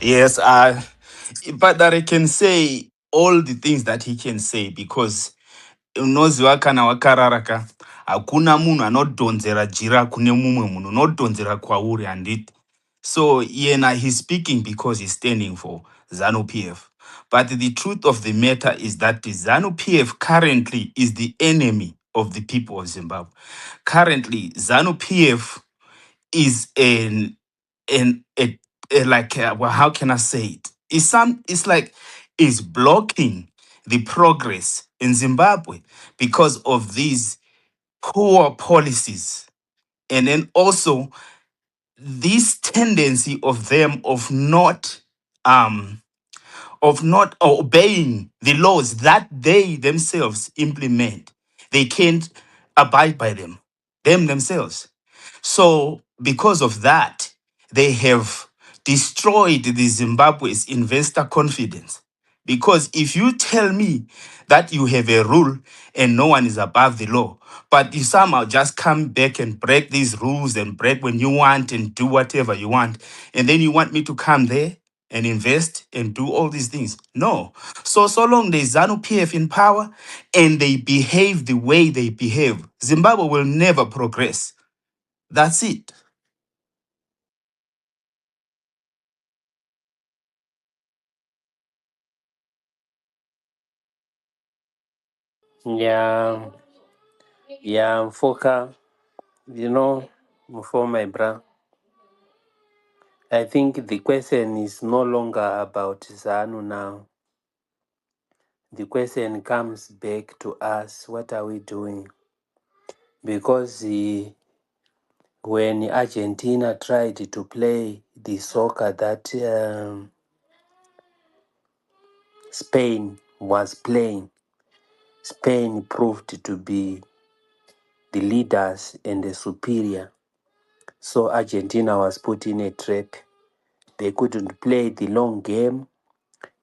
Yes, but that I can say all the things that he can say because unoziva kana wakararaka hakuna munhu anodhonzera jira kune mumwe munhu unodhonzera kwauri handiti. So yena he's speaking because he's standing for ZANU PF. But the truth of the matter is that the ZANU PF currently is the enemy of the people of Zimbabwe. Currently, ZANU PF is like well, how can I say it? It's like it's blocking the progress in Zimbabwe because of these poor policies, and then also this tendency of them of not obeying the laws that they themselves implement. They can't abide by them themselves. So, because of that, they have destroyed the Zimbabwe's investor confidence. Because if you tell me that you have a rule and no one is above the law, but you somehow just come back and break these rules and break when you want and do whatever you want, and then you want me to come there and invest and do all these things. No. So long there's ZANU PF in power and they behave the way they behave, Zimbabwe will never progress. That's it. Yeah, yeah, Foka, for my bra. I think the question is no longer about Zanu now. The question comes back to us, what are we doing? Because when Argentina tried to play the soccer that Spain was playing, Spain proved to be the leaders and the superior. So Argentina was put in a trap. They couldn't play the long game.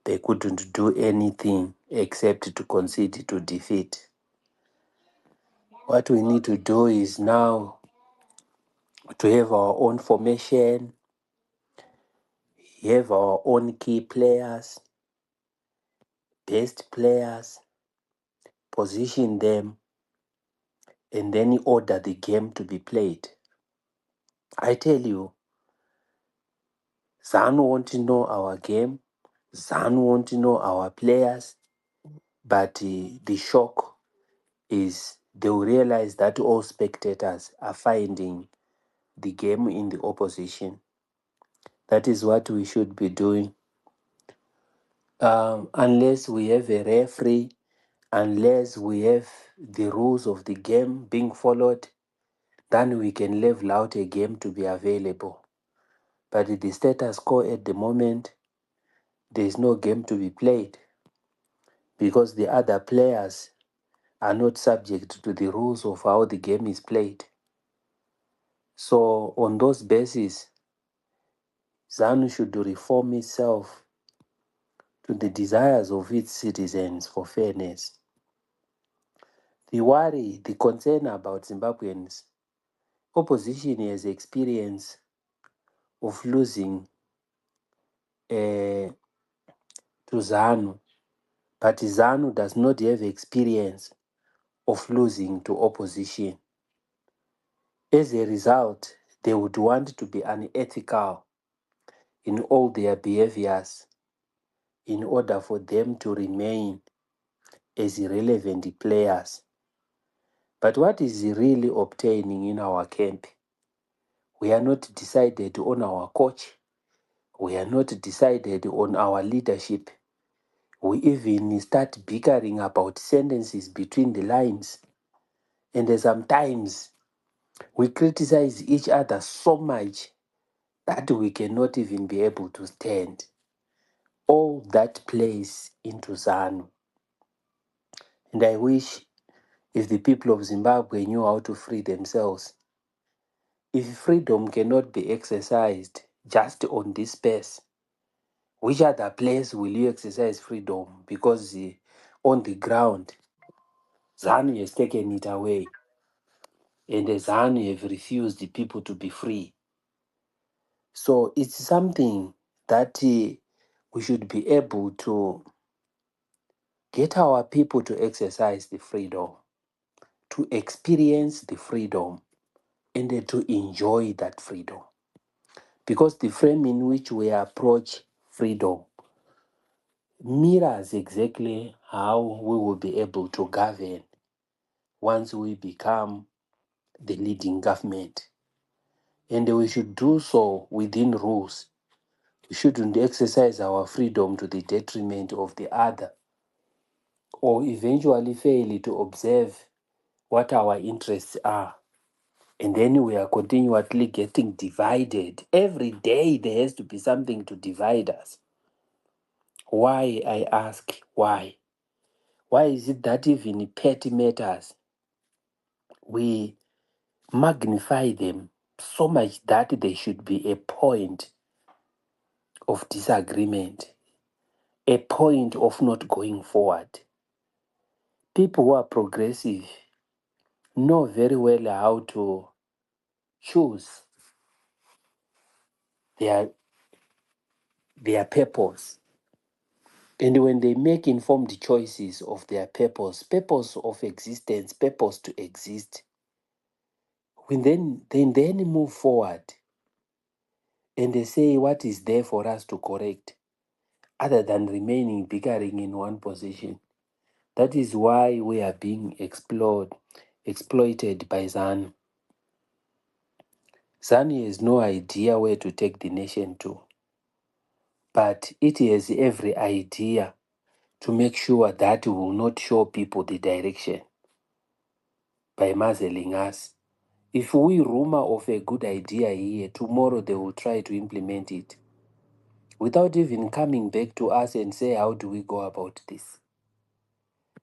They couldn't do anything except to concede to defeat. What we need to do is now to have our own formation, have our own key players, best players, position them, and then order the game to be played. I tell you, ZANU want to know our game, ZANU want to know our players, but the shock is they will realize that all spectators are finding the game in the opposition. That is what we should be doing. Unless we have a referee, unless we have the rules of the game being followed, then we can level out a game to be available. But the status quo at the moment, there is no game to be played because the other players are not subject to the rules of how the game is played. So on those bases, ZANU should reform itself to the desires of its citizens for fairness. The worry, the concern about Zimbabweans, opposition has experience of losing to ZANU, but ZANU does not have experience of losing to opposition. As a result, they would want to be unethical in all their behaviors in order for them to remain as relevant players. But what is really obtaining in our camp? We are not decided on our coach. We are not decided on our leadership. We even start bickering about sentences between the lines. And sometimes we criticize each other so much that we cannot even be able to stand. All that plays into ZANU. And I wish if the people of Zimbabwe knew how to free themselves. If freedom cannot be exercised just on this space, which other place will you exercise freedom? Because on the ground, ZANU has taken it away. And the ZANU have refused the people to be free. So it's something that we should be able to get our people to exercise the freedom, to experience the freedom, and to enjoy that freedom. Because the frame in which we approach freedom mirrors exactly how we will be able to govern once we become the leading government. And we should do so within rules. We shouldn't exercise our freedom to the detriment of the other, or eventually fail to observe what our interests are. And then we are continually getting divided. Every day there has to be something to divide us. Why, I ask, why? Why is it that even petty matters, we magnify them so much that they should be a point of disagreement, a point of not going forward? People who are progressive know very well how to choose their, their purpose. And when they make informed choices of their purpose of existence, purpose to exist, when then move forward and they say what is there for us to correct, other than remaining bickering in one position. That is why we are being exploited by ZANU. ZANU has no idea where to take the nation to, but it has every idea to make sure that we will not show people the direction by muzzling us. If we rumor of a good idea here, tomorrow they will try to implement it without even coming back to us and say, how do we go about this?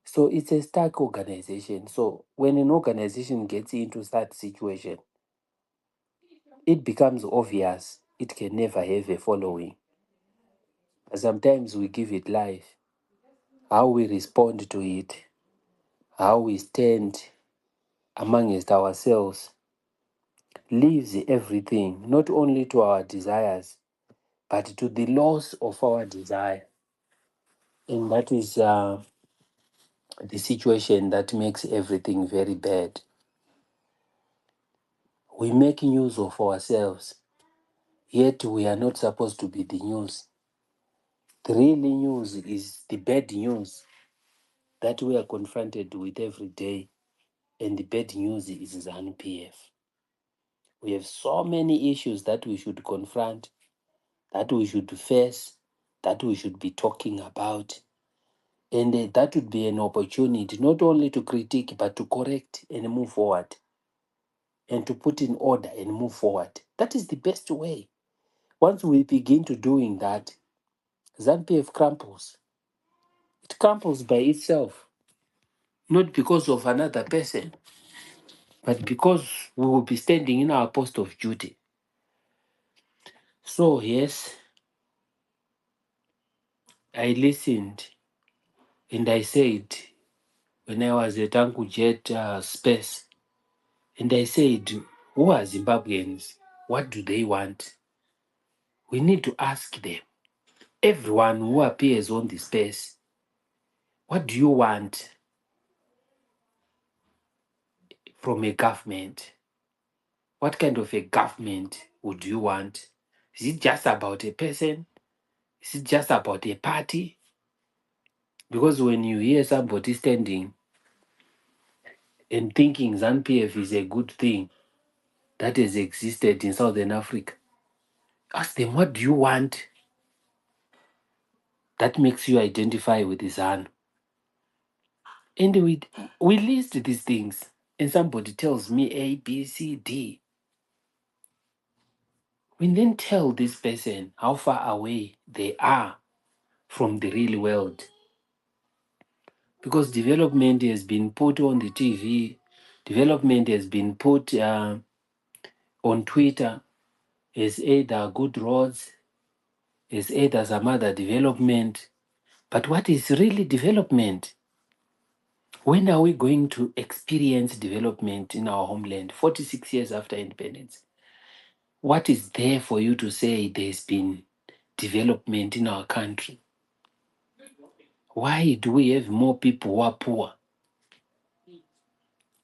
So it's a stark organization. So when an organization gets into that situation, it becomes obvious it can never have a following. Sometimes we give it life. How we respond to it, how we stand amongst ourselves, leaves everything, not only to our desires, but to the loss of our desire. And that is the situation that makes everything very bad. We make news of ourselves, yet we are not supposed to be the news. The real news is the bad news that we are confronted with every day, and the bad news is ZANU PF. We have so many issues that we should confront, that we should face, that we should be talking about. And that would be an opportunity not only to critique, but to correct and move forward, and to put in order and move forward. That is the best way. Once we begin to doing that, ZANU-PF crumbles. It crumbles by itself, not because of another person, but because we will be standing in our post of duty. So yes, I listened and I said, when I was at Uncle Jet Space, and I said, who are Zimbabweans? What do they want? We need to ask them. Everyone who appears on the space, what do you want from a government? What kind of a government would you want? Is it just about a person? Is it just about a party? Because when you hear somebody standing and thinking ZANU-PF is a good thing that has existed in Southern Africa, ask them, what do you want that makes you identify with the ZANU? And we list these things, and somebody tells me A, B, C, D. We then tell this person how far away they are from the real world. Because development has been put on the TV, development has been put on Twitter as either good roads, as either some other development. But what is really development? When are we going to experience development in our homeland 46 years after independence? What is there for you to say there's been development in our country? Why do we have more people who are poor?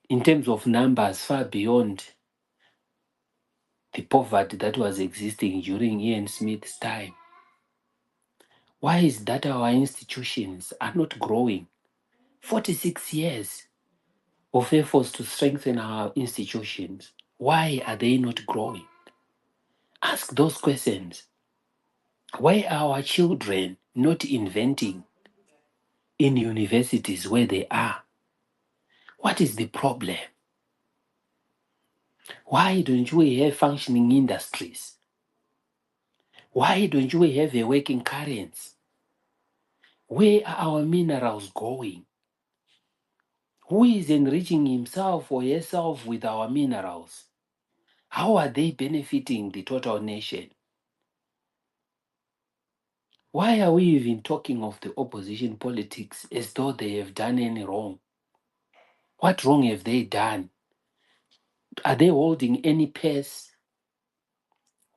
In terms of numbers, far beyond the poverty that was existing during Ian Smith's time. Why is that our institutions are not growing? 46 years of efforts to strengthen our institutions. Why are they not growing? Ask those questions. Why are our children not inventing in universities where they are? What is the problem? Why don't we have functioning industries? Why don't we have a working currency? Where are our minerals going? Who is enriching himself or herself with our minerals? How are they benefiting the total nation? Why are we even talking of the opposition politics as though they have done any wrong? What wrong have they done? Are they holding any purse?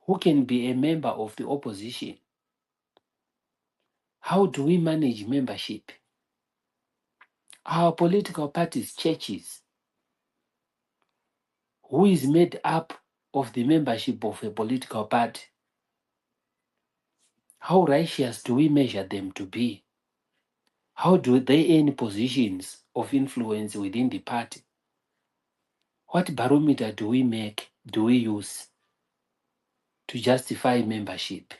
Who can be a member of the opposition? How do we manage membership? Our political parties, churches, who is made up of the membership of a political party? How righteous do we measure them to be? How do they earn positions of influence within the party? What barometer do we use to justify membership?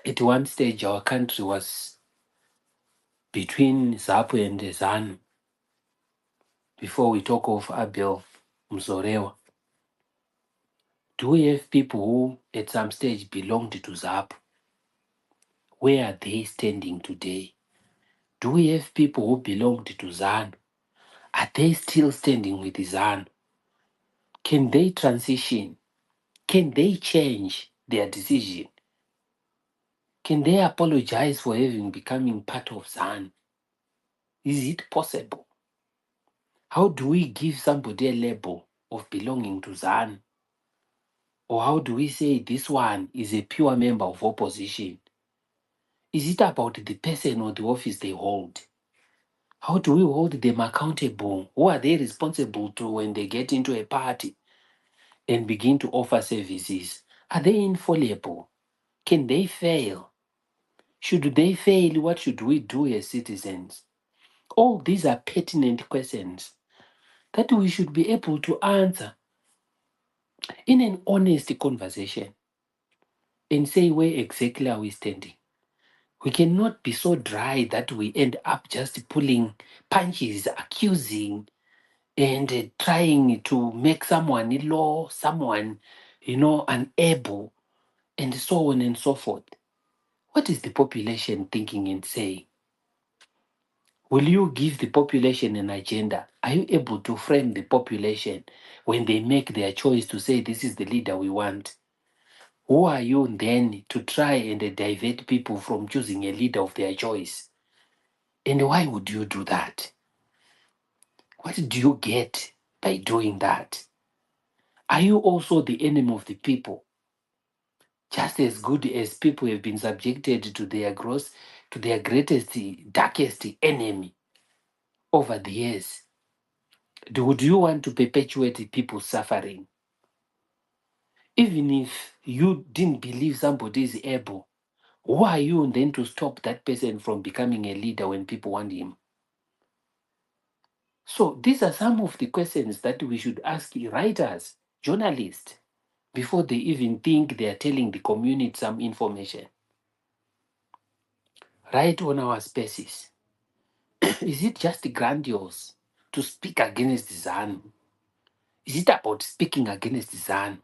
At one stage, our country was between Zimbabwe and Zanu before we talk of Abel Mzorewa. Do we have people who at some stage belonged to ZAP? Where are they standing today? Do we have people who belonged to ZANU? Are they still standing with ZANU? Can they transition? Can they change their decision? Can they apologize for having becoming part of ZANU? Is it possible? How do we give somebody a label of belonging to ZANU? Or how do we say this one is a pure member of opposition? Is it about the person or the office they hold? How do we hold them accountable? Who are they responsible to when they get into a party and begin to offer services? Are they infallible? Can they fail? Should they fail, what should we do as citizens? All these are pertinent questions that we should be able to answer in an honest conversation and say where exactly are we standing. We cannot be so dry that we end up just pulling punches, accusing, and trying to make someone low, someone, unable, and so on and so forth. What is the population thinking and saying? Will you give the population an agenda? Are you able to frame the population when they make their choice to say, this is the leader we want? Who are you then to try and divert people from choosing a leader of their choice? And why would you do that? What do you get by doing that? Are you also the enemy of the people? Just as good as people have been subjected to their greatest, darkest enemy over the years. Do you want to perpetuate people's suffering? Even if you didn't believe somebody is able, who are you then to stop that person from becoming a leader when people want him? So these are some of the questions that we should ask writers, journalists, before they even think they are telling the community some information. Right on our spaces. Is it just grandiose to speak against ZANU? Is it about speaking against ZANU?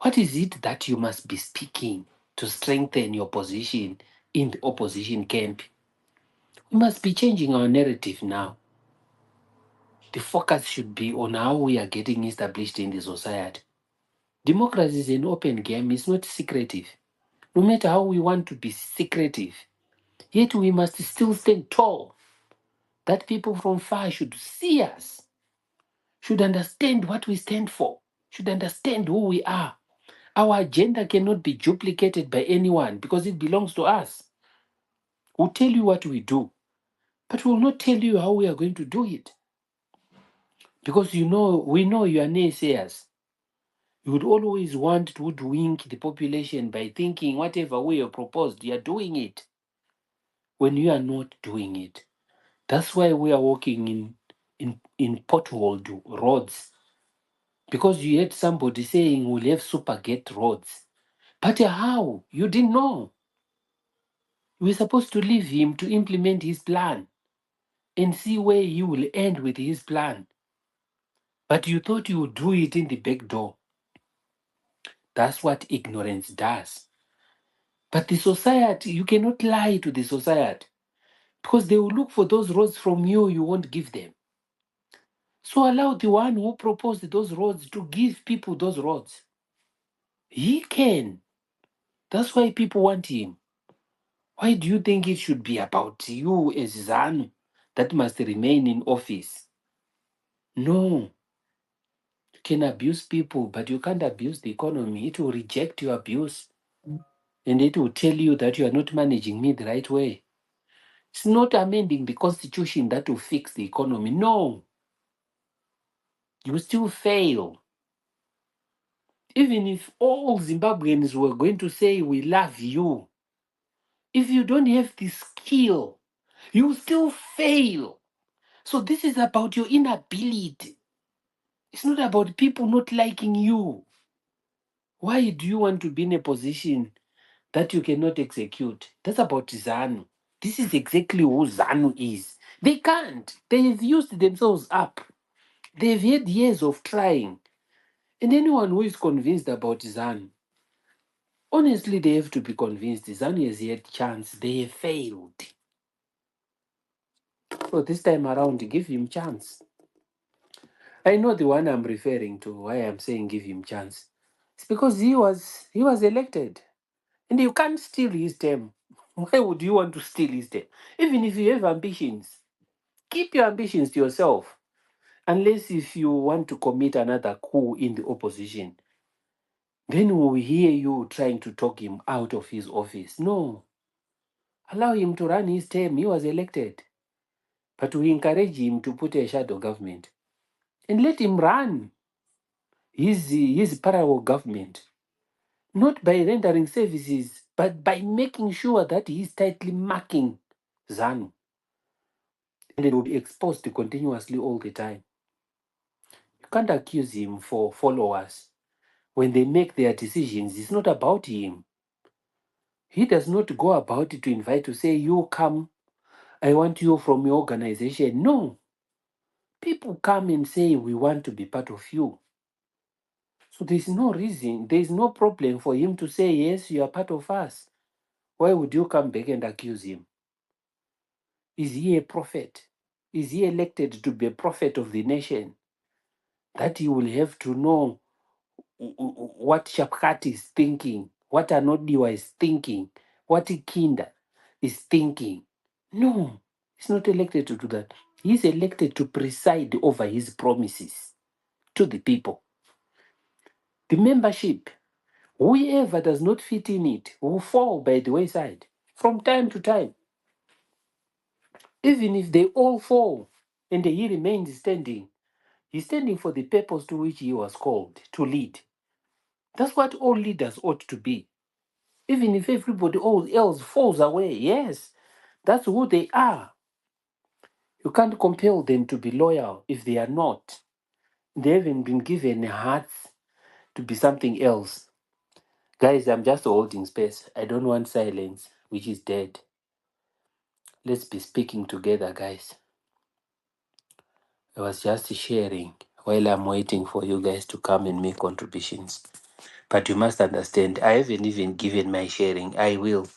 What is it that you must be speaking to strengthen your position in the opposition camp? We must be changing our narrative now. The focus should be on how we are getting established in the society. Democracy is an open game, it's not secretive. No matter how we want to be secretive, yet we must still stand tall, that people from far should see us, should understand what we stand for, should understand who we are. Our agenda cannot be duplicated by anyone because it belongs to us. We'll tell you what we do, but we'll not tell you how we are going to do it. Because we know you are naysayers. You would always want to hoodwink the population by thinking whatever way you proposed, you are doing it when you are not doing it. That's why we are walking in potholed roads. Because you heard somebody saying we'll have supergate roads. But how? You didn't know. We're supposed to leave him to implement his plan and see where he will end with his plan. But you thought you would do it in the back door. That's what ignorance does. But the society, you cannot lie to the society because they will look for those roads from you, you won't give them. So allow the one who proposed those roads to give people those roads. He can. That's why people want him. Why do you think it should be about you as Zanu that must remain in office? No. You can abuse people, but you can't abuse the economy. It will reject your abuse and it will tell you that you are not managing me the right way. It's not amending the constitution that will fix the economy. No. You will still fail. Even if all Zimbabweans were going to say, we love you, if you don't have the skill, you will still fail. So this is about your inability. It's not about people not liking you. Why do you want to be in a position that you cannot execute? That's about ZANU. This is exactly who ZANU is. They can't. They've used themselves up. They've had years of trying. And anyone who is convinced about ZANU, honestly, they have to be convinced ZANU has had chance. They have failed. So this time around, give him chance. I know the one I'm referring to, why I'm saying give him chance. It's because he was elected. And you can't steal his term. Why would you want to steal his term? Even if you have ambitions, keep your ambitions to yourself. Unless if you want to commit another coup in the opposition, then we'll hear you trying to talk him out of his office. No. Allow him to run his term. He was elected. But we encourage him to put a shadow government. And let him run his parallel government. Not by rendering services, but by making sure that he is tightly marking ZANU. And it will be exposed continuously all the time. You can't accuse him for followers. When they make their decisions, it's not about him. He does not go about it to invite to say, you come, I want you from your organization. No. People come and say, we want to be part of you. So there's no reason, there's no problem for him to say, yes, you are part of us. Why would you come back and accuse him? Is he a prophet? Is he elected to be a prophet of the nation? That he will have to know what Shaphat is thinking, what Anodiwa is thinking, what Kinda is thinking. No, he's not elected to do that. He's elected to preside over his promises to the people. The membership, whoever does not fit in it will fall by the wayside from time to time. Even if they all fall and he remains standing, he's standing for the purpose to which he was called to lead. That's what all leaders ought to be. Even if everybody else falls away, yes, that's who they are. You can't compel them to be loyal if they are not. They haven't been given hearts to be something else. Guys, I'm just holding space. I don't want silence, which is dead. Let's be speaking together, guys. I was just sharing while I'm waiting for you guys to come and make contributions. But you must understand, I haven't even given my sharing. I will.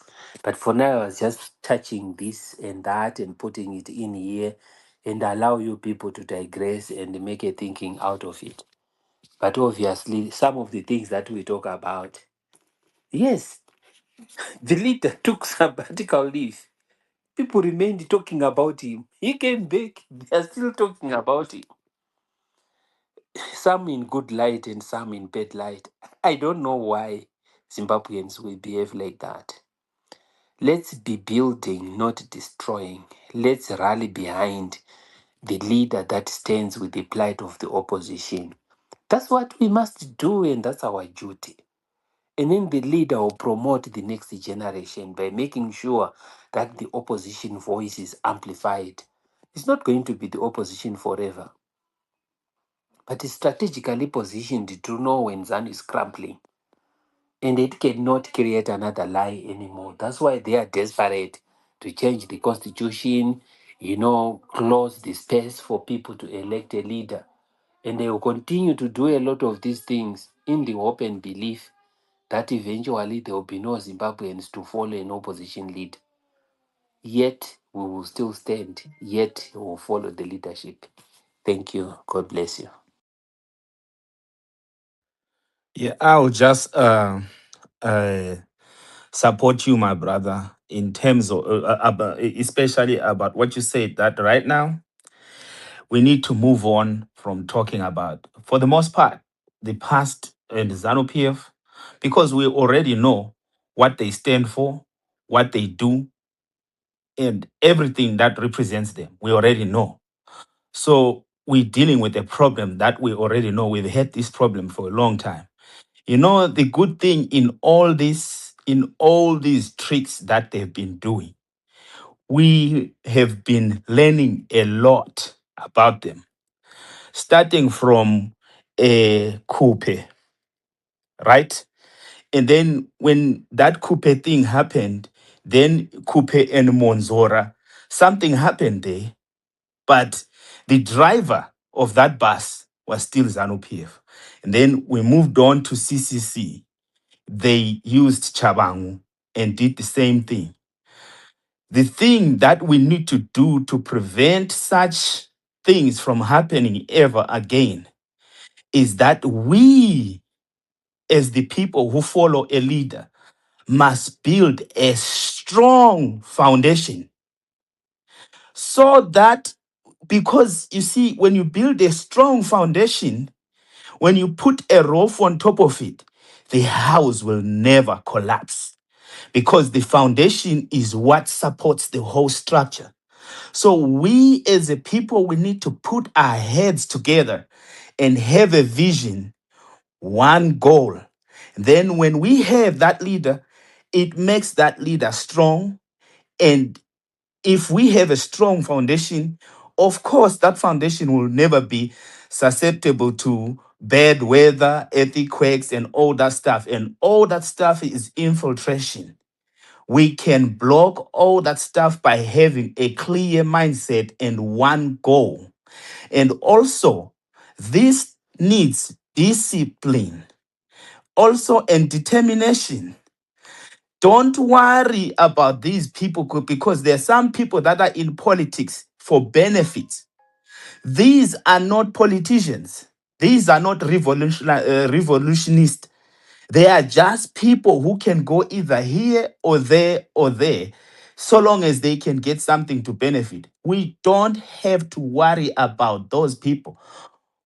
But for now, I was just touching this and that and putting it in here and allow you people to digress and make a thinking out of it. But obviously, some of the things that we talk about, yes, the leader took sabbatical leave. People remained talking about him. He came back, they are still talking about him. some in good light and some in bad light. I don't know why Zimbabweans will behave like that. Let's be building, not destroying. Let's rally behind the leader that stands with the plight of the opposition. That's what we must do, and that's our duty. And then the leader will promote the next generation by making sure that the opposition voice is amplified. It's not going to be the opposition forever, but it's strategically positioned to know when Zanu is crumbling. And it cannot create another lie anymore. That's why they are desperate to change the constitution, close the space for people to elect a leader. And they will continue to do a lot of these things in the hope and belief that eventually there will be no Zimbabweans to follow an opposition leader. Yet we will still stand, yet we will follow the leadership. Thank you. God bless you. Yeah, I'll just uh, support you, my brother, in terms of, especially about what you said, that right now we need to move on from talking about, for the most part, the past and ZANU PF, because we already know what they stand for, what they do, and everything that represents them. We already know. So we're dealing with a problem that we already know. We've had this problem for a long time. You know, the good thing in all this, in all these tricks that they've been doing, we have been learning a lot about them, starting from a coupe, right? And then when that coupe thing happened, then coupe and Monzora, something happened there, but the driver of that bus was still ZANU PF. And then we moved on to CCC. They used Chabangu and did the same thing. The thing that we need to do to prevent such things from happening ever again is that we, as the people who follow a leader, must build a strong foundation so that, because you see, when you build a strong foundation, when you put a roof on top of it, the house will never collapse because the foundation is what supports the whole structure. So we as a people, we need to put our heads together and have a vision, one goal. Then when we have that leader, it makes that leader strong. And if we have a strong foundation, of course, that foundation will never be susceptible to bad weather, earthquakes, and all that stuff. And all that stuff is infiltration. We can block all that stuff by having a clear mindset and one goal. And also, this needs discipline, also, and determination. Don't worry about these people because there are some people that are in politics for benefits. These are not politicians. These are not revolutionists. They are just people who can go either here or there or there, so long as they can get something to benefit. We don't have to worry about those people.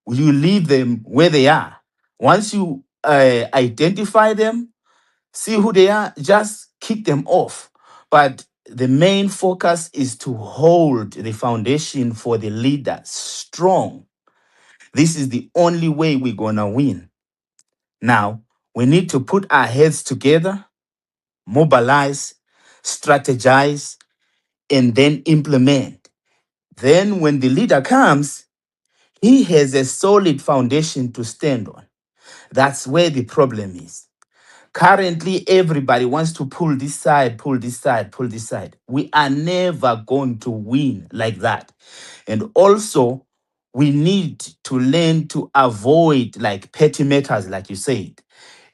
You leave them where they are. Once you identify them, see who they are, just kick them off. But the main focus is to hold the foundation for the leader strong. This is the only way we're going to win. Now, we need to put our heads together, mobilize, strategize, and then implement. Then, when the leader comes, he has a solid foundation to stand on. That's where the problem is. Currently, everybody wants to pull this side, pull this side, pull this side. We are never going to win like that. And also, we need to learn to avoid like petty matters, like you said.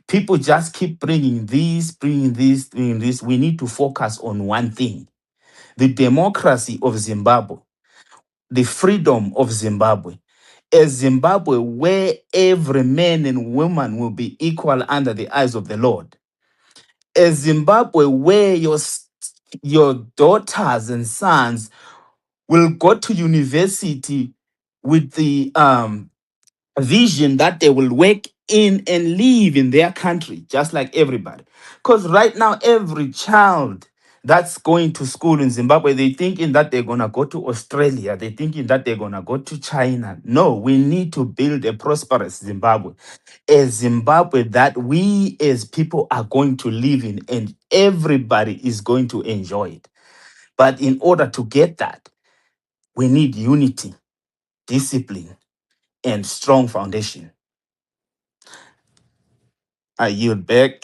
People just keep bringing this, bringing this, bringing this. We need to focus on one thing: the democracy of Zimbabwe, the freedom of Zimbabwe. A Zimbabwe where every man and woman will be equal under the eyes of the Lord. A Zimbabwe where your daughters and sons will go to university with the vision that they will work in and live in their country just like everybody. Because right now, every child that's going to school in Zimbabwe, they thinking that they're gonna go to Australia, they thinking that they're gonna go to China. No, we need to build a prosperous Zimbabwe, a Zimbabwe that we as people are going to live in and everybody is going to enjoy it. But in order to get that, we need unity, discipline, and strong foundation. I yield back.